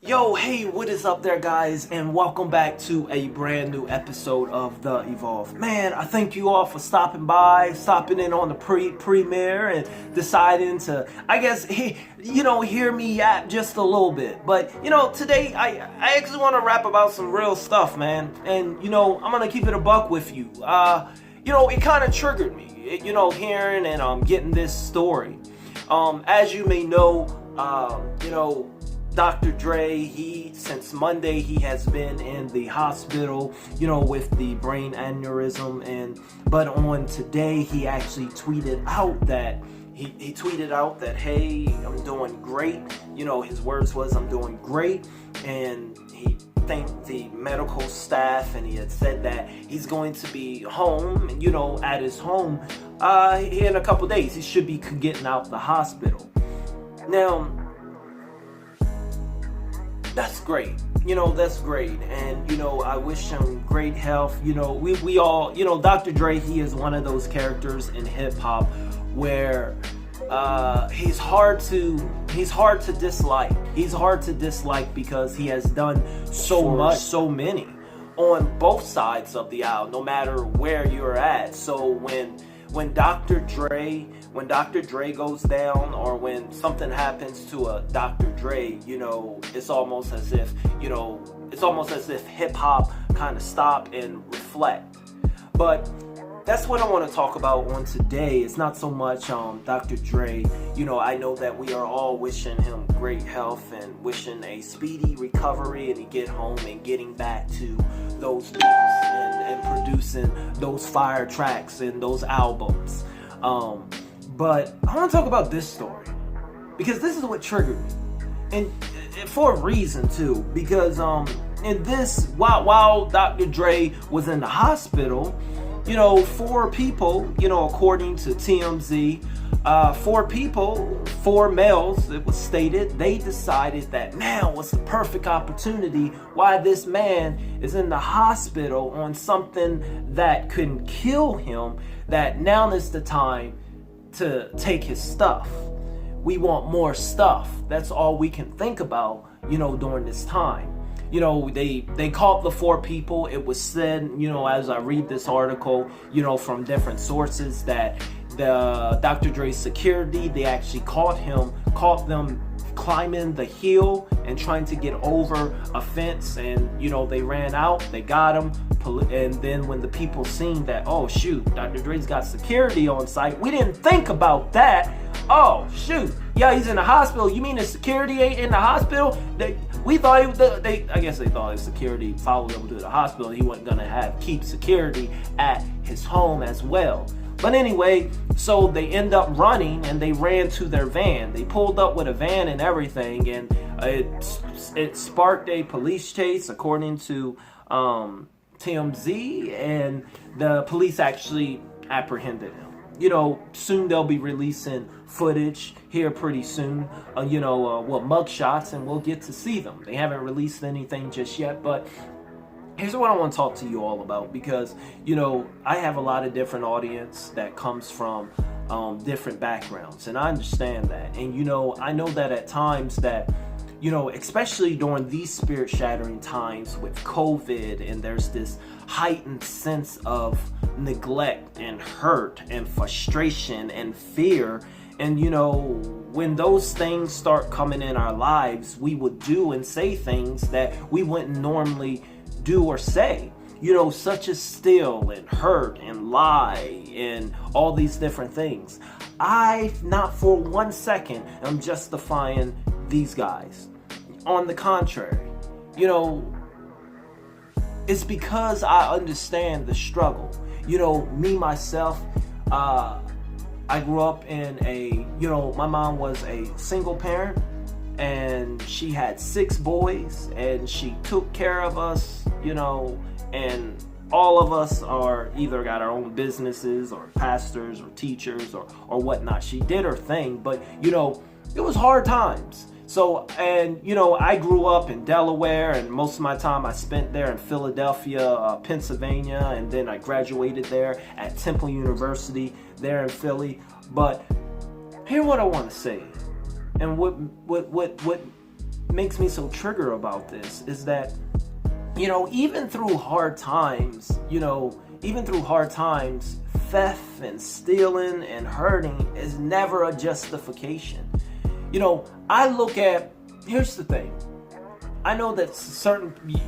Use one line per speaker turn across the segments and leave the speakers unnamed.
Yo, hey, what is up there, guys, and welcome back to a brand new episode of The Evolve. Man, I thank you all for stopping in on the premiere and deciding to, I guess, hear me yap just a little bit. But, today I actually want to rap about some real stuff, man. And, I'm going to keep it a buck with you. It kind of triggered me, hearing and getting this story. As you may know, Dr. Dre, since Monday, he has been in the hospital, with the brain aneurysm, but on today, he actually tweeted out that, hey, I'm doing great. His words was, I'm doing great, and he thanked the medical staff, and he had said that he's going to be home, at his home, in a couple days. He should be getting out the hospital. Now, that's great. That's great. And, I wish him great health. We all, Dr. Dre, he is one of those characters in hip hop where he's hard to dislike. He's hard to dislike because he has done so many on both sides of the aisle, no matter where you're at. So when Dr. Dre goes down, or when something happens to a Dr. Dre, it's almost as if hip hop kind of stop and reflect. But that's what I want to talk about on today. It's not so much Dr. Dre. I know that we are all wishing him great health and wishing a speedy recovery, and he get home and getting back to those beats and producing those fire tracks and those albums. But I want to talk about this story because this is what triggered me, and for a reason too. Because in this, while Dr. Dre was in the hospital, 4 people, according to TMZ, 4 males, it was stated, they decided that now was the perfect opportunity why this man is in the hospital on something that couldn't kill him, that now is the time to take his stuff. We want more stuff. That's all we can think about, during this time. They caught the 4 people. It was said, as I read this article, from different sources, that the Dr. Dre's security, they actually caught them climbing the hill and trying to get over a fence, and they ran out, they got him, and then when the people seen that, oh shoot, Dr. Dre's got security on site, we didn't think about that. Oh shoot, yeah, he's in the hospital. You mean the security ain't in the hospital? We thought I guess they thought his security followed him to the hospital. He wasn't gonna keep security at his home as well. But anyway, so they end up running, and they ran to their van. They pulled up with a van and everything, and it sparked a police chase, according to TMZ, and the police actually apprehended him. Soon they'll be releasing footage here pretty soon, mugshots, and we'll get to see them. They haven't released anything just yet, but here's what I want to talk to you all about, because, I have a lot of different audience that comes from different backgrounds, and I understand that. And, I know that at times that, especially during these spirit-shattering times with COVID, and there's this heightened sense of neglect and hurt and frustration and fear. And, when those things start coming in our lives, we would do and say things that we wouldn't normally do or say, such as steal and hurt and lie and all these different things. I, not for 1 second, am justifying these guys. On the contrary, it's because I understand the struggle. Me, myself, I grew up in my mom was a single parent, and she had 6 boys, and she took care of us, and all of us are either got our own businesses or pastors or teachers or whatnot. She did her thing, but, it was hard times. So, and, I grew up in Delaware, and most of my time I spent there in Philadelphia, Pennsylvania, and then I graduated there at Temple University there in Philly. But here's what I want to say, and what makes me so triggered about this is that, you know, even through hard times, theft and stealing and hurting is never a justification. You know, here's the thing. I know that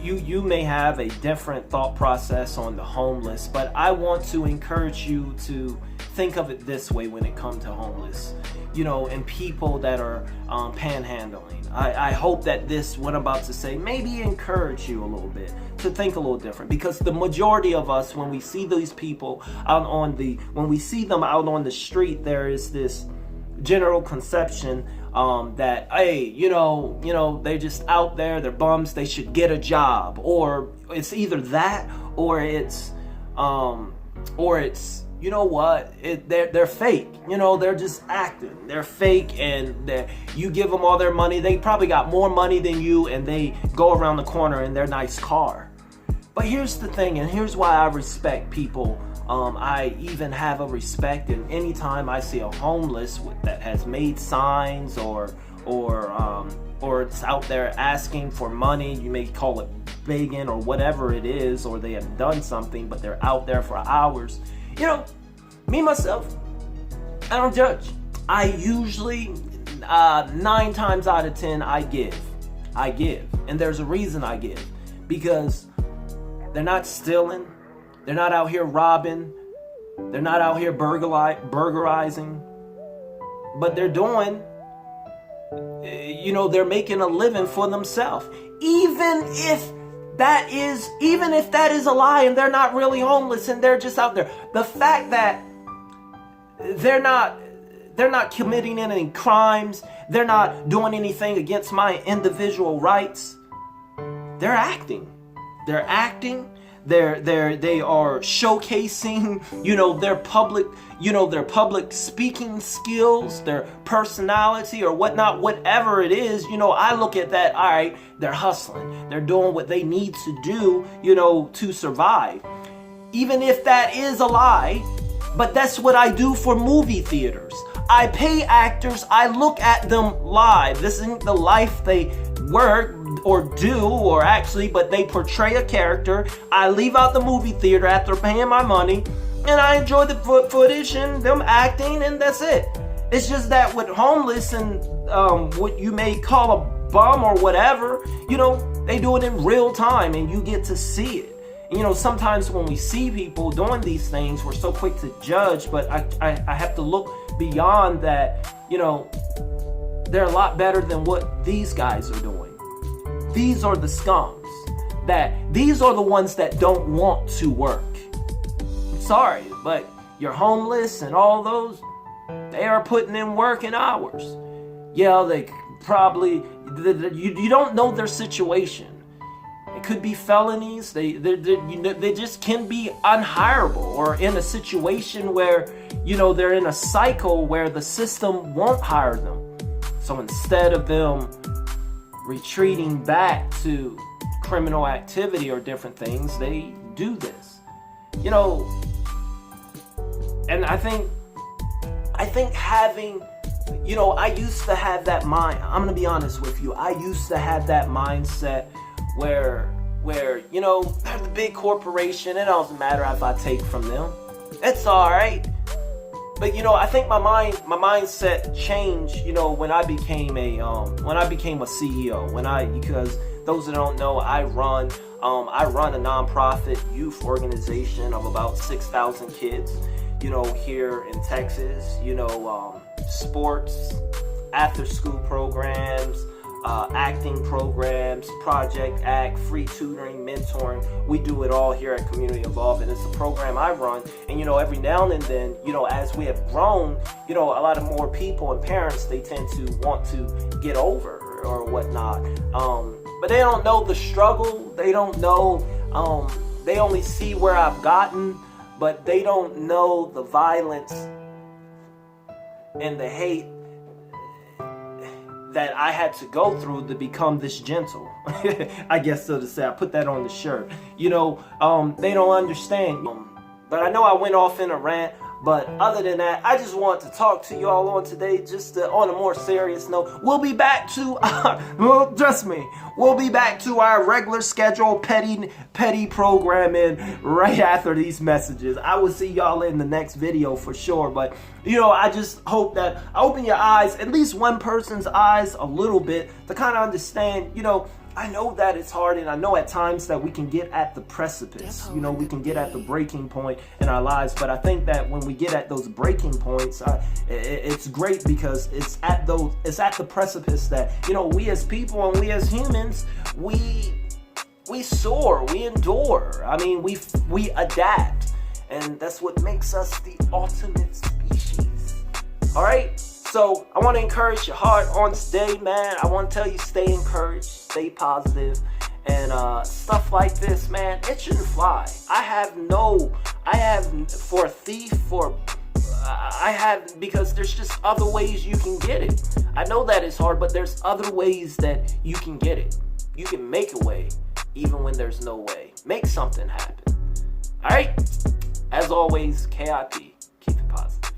you may have a different thought process on the homeless, but I want to encourage you to think of it this way when it comes to homeless, you know, and people that are panhandling. I hope that what I'm about to say maybe encourage you a little bit to think a little different, because the majority of us, when we see these people when we see them out on the street, there is this general conception that, hey, you know, they're just out there, they're bums, they should get a job, or it's either that, or it's you know what, they're fake, you know, they're just acting, they're fake, and you give them all their money, they probably got more money than you, and they go around the corner in their nice car. But here's the thing, and here's why I respect people. I even have a respect, and anytime I see a homeless that has made signs or it's out there asking for money, you may call it begging or whatever it is, or they have done something, but they're out there for hours. You know, me, myself, I don't judge. I usually, 9 times out of 10, I give. And there's a reason I give. Because they're not stealing. They're not out here robbing. They're not out here burglarizing. But they're doing, you know, they're making a living for themselves. Even if that is a lie and they're not really homeless and they're just out there. The fact that they're not committing any crimes, they're not doing anything against my individual rights. They're acting. They are showcasing, you know, their public speaking skills, their personality or whatnot, whatever it is. You know, I look at that, all right, they're hustling. They're doing what they need to do, you know, to survive. Even if that is a lie, but that's what I do for movie theaters. I pay actors, I look at them live. This isn't the life they work or do, or actually, but they portray a character. I leave out the movie theater after paying my money, and I enjoy the footage and them acting, and that's it. It's just that with homeless and what you may call a bum or whatever, you know, they do it in real time, and you get to see it. And, you know, sometimes when we see people doing these things, we're so quick to judge, but I have to look beyond that. You know, they're a lot better than what these guys are doing. These are the scums. These are the ones that don't want to work. I'm sorry, but you're homeless and all those, they are putting in work in hours. Yeah, they probably, you don't know their situation. It could be felonies. They just can be unhireable, or in a situation where, you know, they're in a cycle where the system won't hire them. So instead of them retreating back to criminal activity or different things, they do this. You know, and I think having, you know, I used to have that mind. I'm gonna be honest with you. I used to have that mindset where you know, they're the big corporation. It doesn't matter if I take from them. It's all right. But, you know, I think my mindset changed, you know, when I became a CEO. Because those that don't know, I run a nonprofit youth organization of about 6,000 kids, you know, here in Texas. You know, sports, after-school programs, acting programs, Project Act, free tutoring, mentoring. We do it all here at Community Evolve, and it's a program I run. And, you know, every now and then, you know, as we have grown, you know, a lot of more people and parents, they tend to want to get over or whatnot. But they don't know the struggle. They don't know, they only see where I've gotten, but they don't know the violence and the hate that I had to go through to become this gentle. I guess so to say. I put that on the shirt. You know, they don't understand. But I know I went off in a rant. But other than that, I just want to talk to y'all on today, just on a more serious note. We'll be back to our, well, trust me, we'll be back to our regular schedule, petty programming right after these messages. I will see y'all in the next video for sure. But, you know, I just hope that I open your eyes, at least one person's eyes a little bit, to kind of understand, you know, I know that it's hard, and I know at times that we can get at the precipice, you know, we can get at the breaking point in our lives, but I think that when we get at those breaking points, it's great because it's at the precipice that, you know, we as people and we as humans, we soar, we endure. I mean, we adapt, and that's what makes us the ultimate species. All right? So I want to encourage your heart on today, man. I want to tell you, stay encouraged, stay positive, and stuff like this, man, it shouldn't fly. Because there's just other ways you can get it. I know that it's hard, but there's other ways that you can get it. You can make a way, even when there's no way. Make something happen. All right? As always, KIP, keep it positive.